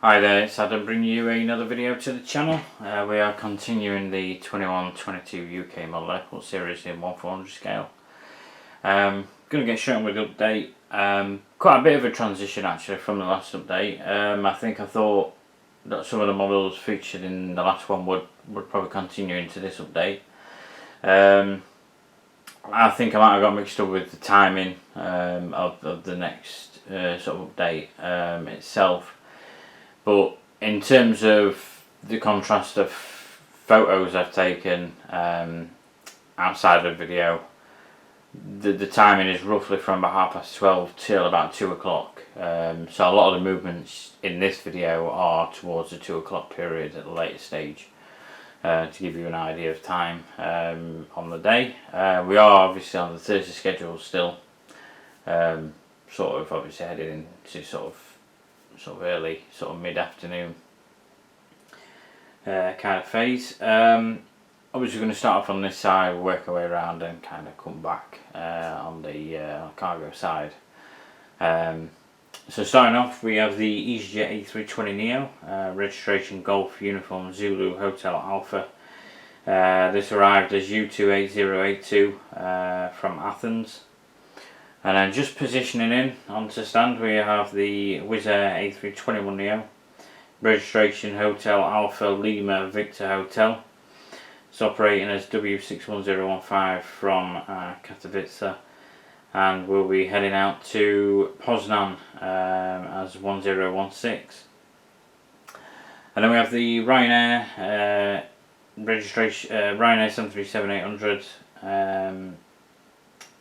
Hi there, it's Adam bringing you another video to the channel. We are continuing the 21-22 UK Model Airport Series in 1/400 scale. Going to get straight on with the update. Quite a bit of a transition actually from the last update. I thought that some of the models featured in the last one would probably continue into this update. I think I might have got mixed up with the timing of the next sort of update itself. But in terms of the contrast of photos I've taken outside of the video, the timing is roughly from about 12:30 till about 2 o'clock. So a lot of the movements in this video are towards the 2 o'clock period at the later stage, to give you an idea of time on the day. We are obviously on the Thursday schedule still, sort of obviously headed into sort of early, sort of mid-afternoon kind of phase. Obviously going to start off on this side, work our way around and kind of come back on the cargo side. So starting off, we have the EasyJet A320neo, registration Golf Uniform Zulu Hotel Alpha. This arrived as U28082 from Athens. And then just positioning in onto stand, we have the Wizz Air A321neo, registration Hotel Alpha Lima Victor Hotel. It's operating as W61015 from Katowice, and we'll be heading out to Poznan as 1016. And then we have the Ryanair registration Ryanair 737-800.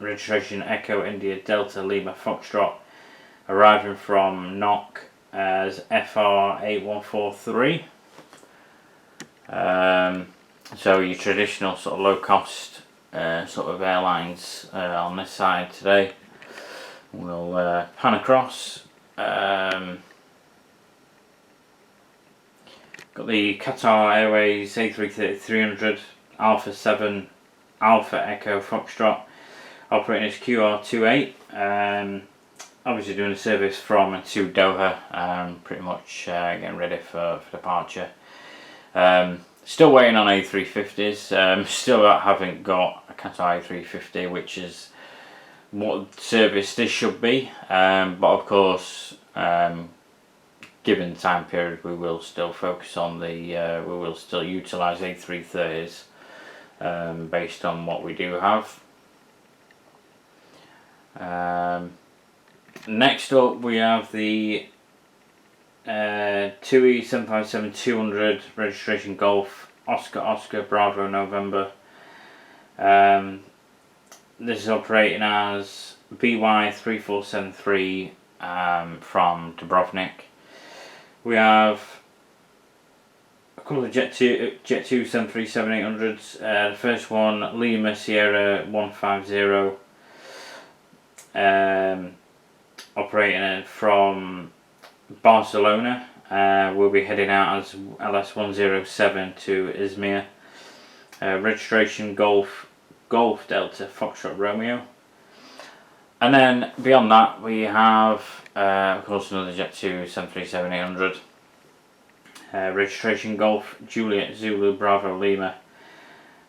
Registration Echo India Delta Lima Foxtrot, arriving from NOC as FR8143. So your traditional sort of low cost sort of airlines on this side today. We'll pan across. Got the Qatar Airways A330-300 Alpha 7 Alpha Echo Foxtrot, operating as QR28, obviously doing a service from and to Doha, pretty much getting ready for departure. Still waiting on A350s, still haven't got a Qatar A350, which is what service this should be, but of course, given the time period, we will still focus on we will still utilise A330s based on what we do have. Next up, we have the TUI 757-200 registration Golf Oscar Bravo November. This is operating as BY3473 from Dubrovnik. We have a couple of Jet 2 737-800s. The first one, Lima Sierra 150. Operating from Barcelona. We'll be heading out as LS107 to Izmir. Registration Golf Delta Foxtrot Romeo. And then beyond that, we have of course another Jet 2 737-800. Registration Golf Juliet Zulu Bravo Lima,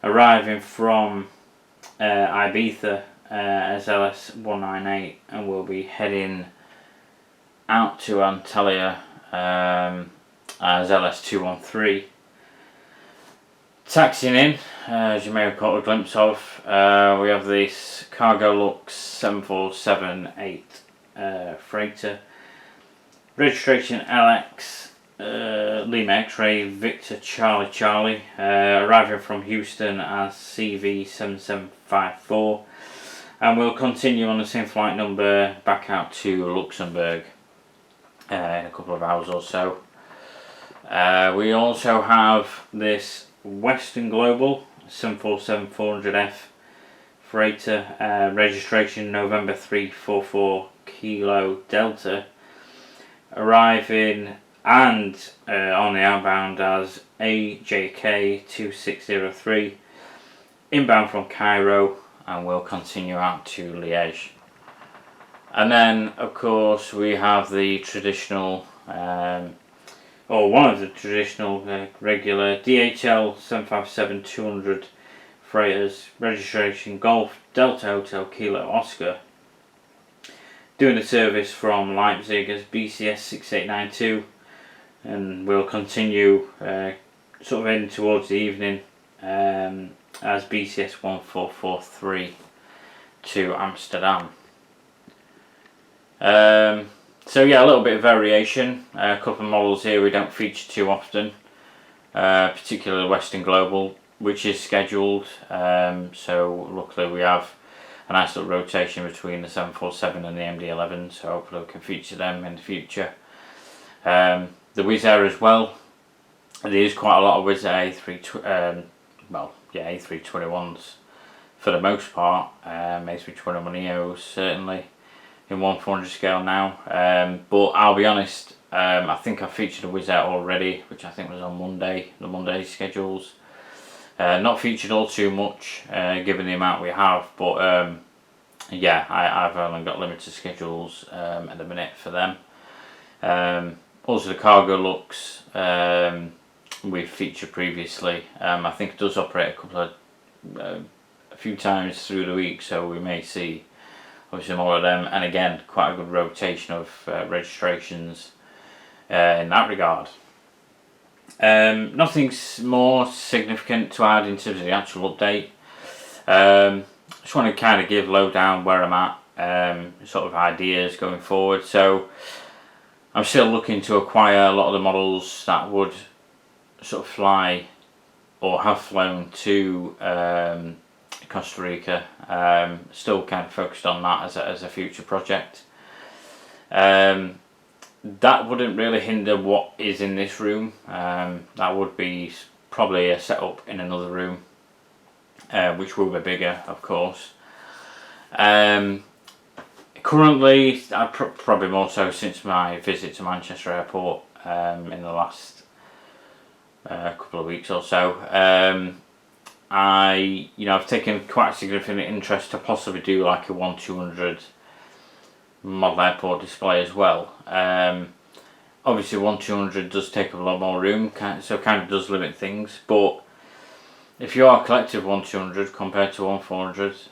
arriving from Ibiza as LS198, and we'll be heading out to Antalya as LS213. Taxiing in, as you may have caught a glimpse of, we have this Cargolux 747-8 freighter, registration LX Lima X-Ray Victor Charlie, arriving from Houston as CV7754. And we'll continue on the same flight number back out to Luxembourg in a couple of hours or so. We also have this Western Global 747-400F freighter, registration November 344 Kilo Delta, arriving and on the outbound as AJK 2603, inbound from Cairo, and we'll continue out to Liège. And then of course we have the traditional or one of the traditional regular DHL 757-200 freighters, registration Golf Delta Hotel Kilo Oscar, doing the service from Leipzig as BCS 6892, and we'll continue sort of in towards the evening as BCS 1443 to Amsterdam. So yeah, a little bit of variation. A couple of models here we don't feature too often, particularly Western Global, which is scheduled. So luckily we have a nice little rotation between the 747 and the MD-11, so hopefully we can feature them in the future. The Wizz Air as well. There is quite a lot of Wizz Air A321s for the most part. A321neos certainly in 1/400 scale now. But I'll be honest, I think I featured a Wizz Air already, which I think was on Monday, the Monday schedules. Not featured all too much given the amount we have, but yeah, I've only got limited schedules at the minute for them. Also the Cargolux we've featured previously. I think it does operate a few times through the week, so we may see obviously more of them, and again quite a good rotation of registrations in that regard. Nothing's more significant to add in terms of the actual update. Just want to kind of give lowdown where I'm at, sort of ideas going forward. So I'm still looking to acquire a lot of the models that would sort of fly or have flown to Costa Rica. Still kind of focused on that as a future project. That wouldn't really hinder what is in this room. That would be probably a setup in another room, which will be bigger, of course. Currently, probably more so since my visit to Manchester Airport in the last couple of weeks or so. I've taken quite a significant interest to possibly do like a 1/200 model airport display as well. Obviously 1/200 does take up a lot more room, so kind of does limit things, but if you are collective 1/200 compared to 1/400,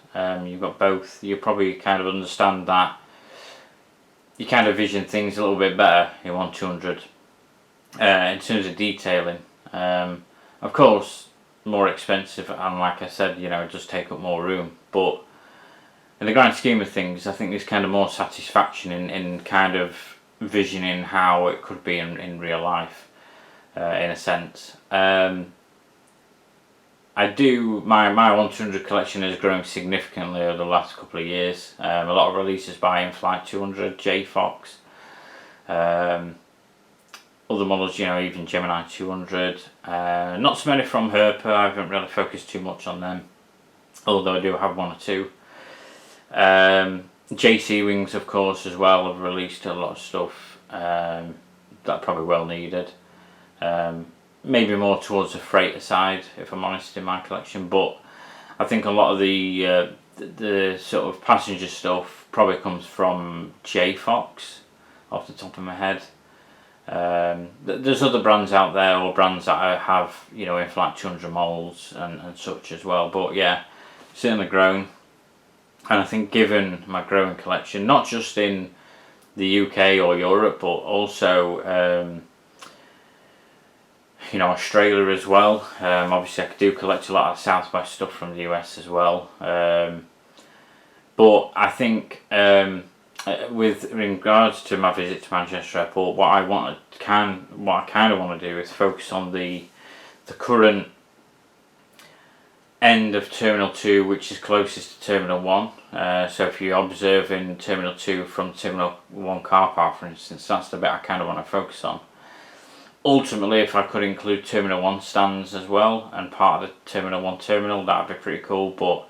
you've got both, you probably kind of understand that you kind of vision things a little bit better in 1/200 in terms of detailing. Of course more expensive, and like I said, it does take up more room, but in the grand scheme of things, I think there's kind of more satisfaction in kind of visioning how it could be in real life, in a sense. My 1/200 collection has grown significantly over the last couple of years. A lot of releases by Inflight 200, JFox, other models, even Gemini 200. Not so many from Herpa. I haven't really focused too much on them, although I do have one or two. JC Wings, of course, as well, have released a lot of stuff that probably well needed. Maybe more towards the freighter side, if I'm honest, in my collection, but I think a lot of the sort of passenger stuff probably comes from JFox off the top of my head. There's other brands out there, or brands that have Inflight 200 models and such as well, but yeah, certainly grown. And I think given my growing collection, not just in the UK or Europe, but also Australia as well. Obviously I do collect a lot of Southwest stuff from the US as well. But I think with regards to my visit to Manchester Airport, what I kind of want to do is focus on the current end of Terminal 2, which is closest to Terminal 1. So if you observe in Terminal 2 from Terminal 1 car park, for instance, that's the bit I kind of want to focus on. Ultimately, if I could include Terminal 1 stands as well and part of the Terminal 1 terminal, that would be pretty cool, but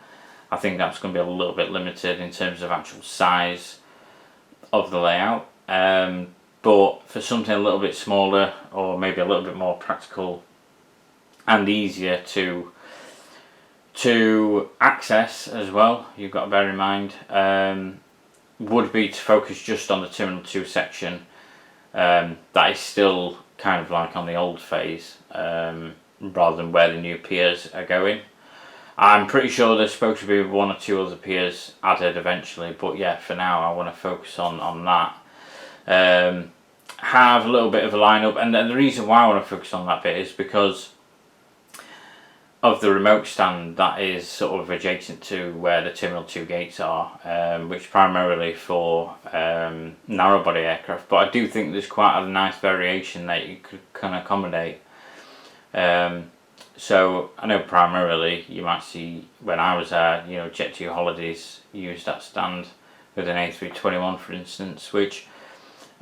I think that's going to be a little bit limited in terms of actual size of the layout. But for something a little bit smaller, or maybe a little bit more practical and easier to access as well, you've got to bear in mind, would be to focus just on the Terminal 2 section. That is still kind of like on the old phase, rather than where the new piers are going. I'm pretty sure there's supposed to be one or two other piers added eventually, but yeah, for now I want to focus on that. Have a little bit of a lineup, and the reason why I want to focus on that bit is because of the remote stand that is sort of adjacent to where the Terminal 2 gates are, which primarily for narrow body aircraft, but I do think there's quite a nice variation that you can accommodate. So I know primarily you might see, when I was there, you know, Jet2 Holidays used that stand with an A321 for instance, which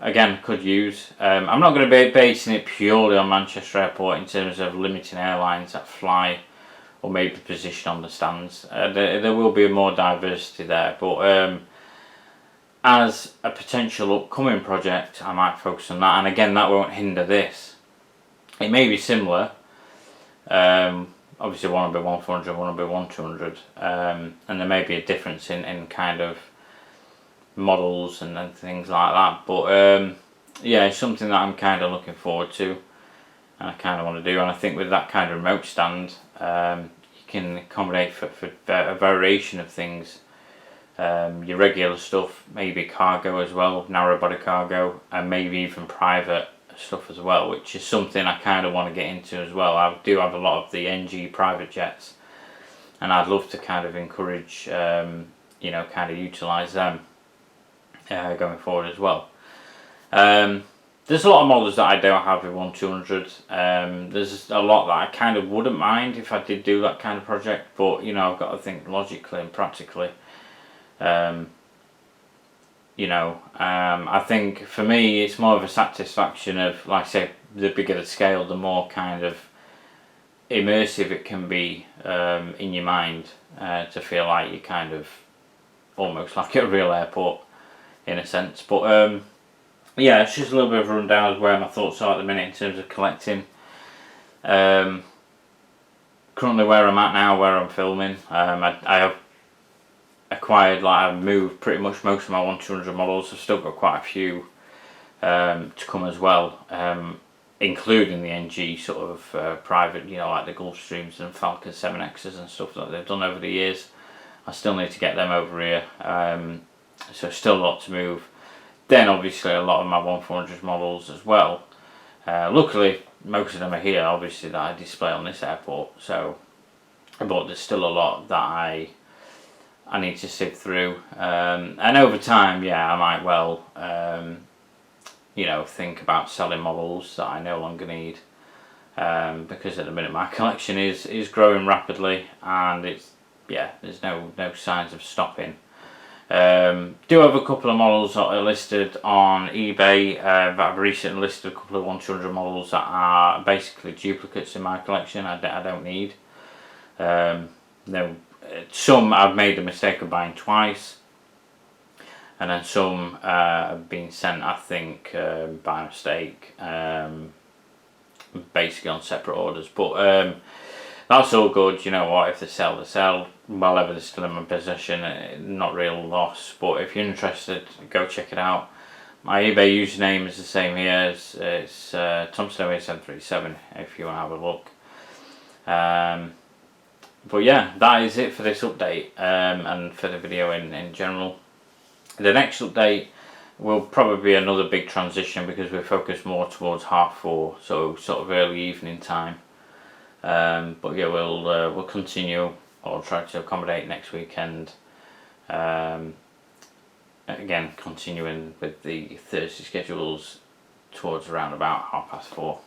again could use. I'm not going to be basing it purely on Manchester Airport in terms of limiting airlines that fly or maybe position on the stands. There will be more diversity there, but as a potential upcoming project I might focus on that, and again that won't hinder this. It may be similar. Obviously one will be 1400, one will be 1200, and there may be a difference in kind of models and things like that, but yeah, it's something that I'm kind of looking forward to and I kind of want to do. And I think with that kind of remote stand, you can accommodate for a variation of things, your regular stuff, maybe cargo as well, narrow body cargo, and maybe even private stuff as well, which is something I kind of want to get into as well. I do have a lot of the NG private jets, and I'd love to kind of encourage, you know, kind of utilise them going forward as well. There's a lot of models that I don't have with 1200. There's a lot that I kind of wouldn't mind if I did do that kind of project, but you know, I've got to think logically and practically. You know, I think for me it's more of a satisfaction of, like I say, the bigger the scale, the more kind of immersive it can be in your mind, to feel like you're kind of almost like at a real airport in a sense. But yeah, it's just a little bit of a rundown of where my thoughts are at the minute in terms of collecting. Currently where I'm at now, where I'm filming, I have acquired, like I've moved pretty much most of my 1200 models. I've still got quite a few to come as well, including the NG sort of private, you know, like the Gulfstreams and Falcon 7Xs and stuff that they've done over the years. I still need to get them over here, so still a lot to move. Then obviously a lot of my 1400 models as well. Luckily most of them are here, obviously, that I display on this airport, so, but there's still a lot that I need to sift through, and over time, yeah, I might well, you know, think about selling models that I no longer need, because at the minute my collection is growing rapidly, and it's, yeah, there's no signs of stopping. Do have a couple of models that are listed on eBay. I've recently listed a couple of 1200 models that are basically duplicates in my collection. I don't need. No, some I've made the mistake of buying twice, and then some have been sent, I think, by mistake, basically on separate orders. But that's all good. You know what? If they sell, they sell. While ever they're still in my possession, not real loss. But if you're interested, go check it out. My eBay username is the same here. It's TomSnoway737 if you want to have a look. But yeah, that is it for this update, and for the video in general. The next update will probably be another big transition, because we're focused more towards 4:30, so sort of early evening time. But yeah, we'll continue, or try to accommodate next weekend. Again, continuing with the Thursday schedules towards around about 4:30.